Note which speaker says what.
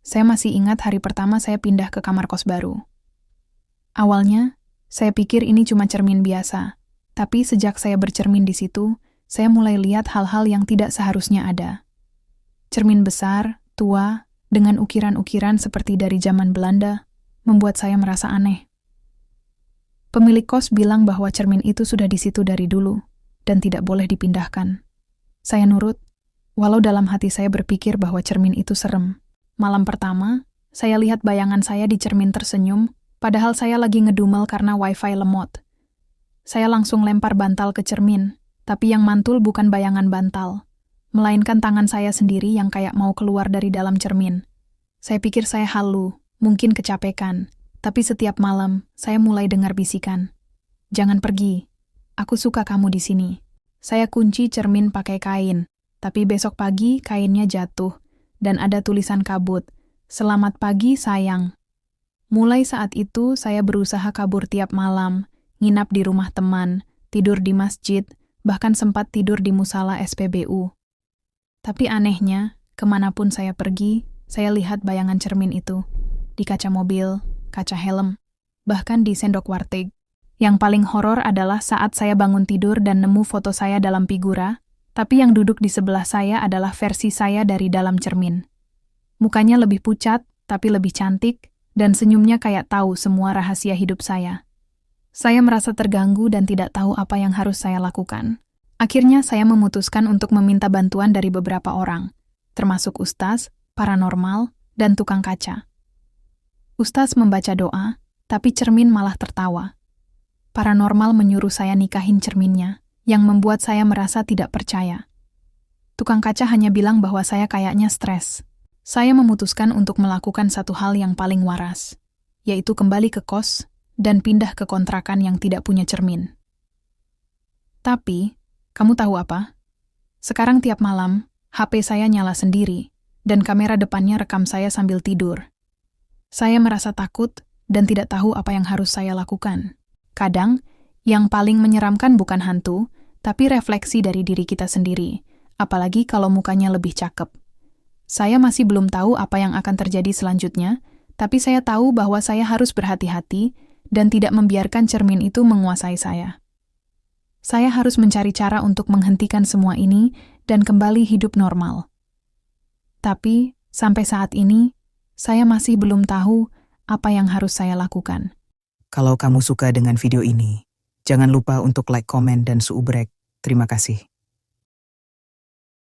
Speaker 1: Saya masih ingat hari pertama saya pindah ke kamar kos baru. Awalnya, saya pikir ini cuma cermin biasa. Tapi sejak saya bercermin di situ, saya mulai lihat hal-hal yang tidak seharusnya ada. Cermin besar, tua, dengan ukiran-ukiran seperti dari zaman Belanda, membuat saya merasa aneh. Pemilik kos bilang bahwa cermin itu sudah di situ dari dulu dan tidak boleh dipindahkan. Saya nurut, walau dalam hati saya berpikir bahwa cermin itu serem. Malam pertama, saya lihat bayangan saya di cermin tersenyum, padahal saya lagi ngedumel karena wifi lemot. Saya langsung lempar bantal ke cermin, tapi yang mantul bukan bayangan bantal, melainkan tangan saya sendiri yang kayak mau keluar dari dalam cermin. Saya pikir saya halu, mungkin kecapekan. Tapi setiap malam, saya mulai dengar bisikan. Jangan pergi. Aku suka kamu di sini. Saya kunci cermin pakai kain. Tapi besok pagi kainnya jatuh. Dan ada tulisan kabut. Selamat pagi sayang. Mulai saat itu, saya berusaha kabur tiap malam. Nginap di rumah teman. Tidur di masjid. Bahkan sempat tidur di musala SPBU. Tapi anehnya, kemanapun saya pergi, saya lihat bayangan cermin itu. Di kaca mobil, kaca helm, bahkan di sendok warteg. Yang paling horor adalah saat saya bangun tidur dan nemu foto saya dalam figura, tapi yang duduk di sebelah saya adalah versi saya dari dalam cermin. Mukanya lebih pucat, tapi lebih cantik, dan senyumnya kayak tahu semua rahasia hidup saya. Saya merasa terganggu dan tidak tahu apa yang harus saya lakukan. Akhirnya saya memutuskan untuk meminta bantuan dari beberapa orang, termasuk ustaz, paranormal, dan tukang kaca. Ustaz membaca doa, tapi cermin malah tertawa. Paranormal menyuruh saya nikahin cerminnya, yang membuat saya merasa tidak percaya. Tukang kaca hanya bilang bahwa saya kayaknya stres. Saya memutuskan untuk melakukan satu hal yang paling waras, yaitu kembali ke kos dan pindah ke kontrakan yang tidak punya cermin. Tapi, kamu tahu apa? Sekarang tiap malam, HP saya nyala sendiri, dan kamera depannya rekam saya sambil tidur. Saya merasa takut dan tidak tahu apa yang harus saya lakukan. Kadang, yang paling menyeramkan bukan hantu, tapi refleksi dari diri kita sendiri, apalagi kalau mukanya lebih cakep. Saya masih belum tahu apa yang akan terjadi selanjutnya, tapi saya tahu bahwa saya harus berhati-hati dan tidak membiarkan cermin itu menguasai saya. Saya harus mencari cara untuk menghentikan semua ini dan kembali hidup normal. Tapi, sampai saat ini, saya masih belum tahu apa yang harus saya lakukan.
Speaker 2: Kalau kamu suka dengan video ini, jangan lupa untuk like, komen, dan subrek. Terima kasih.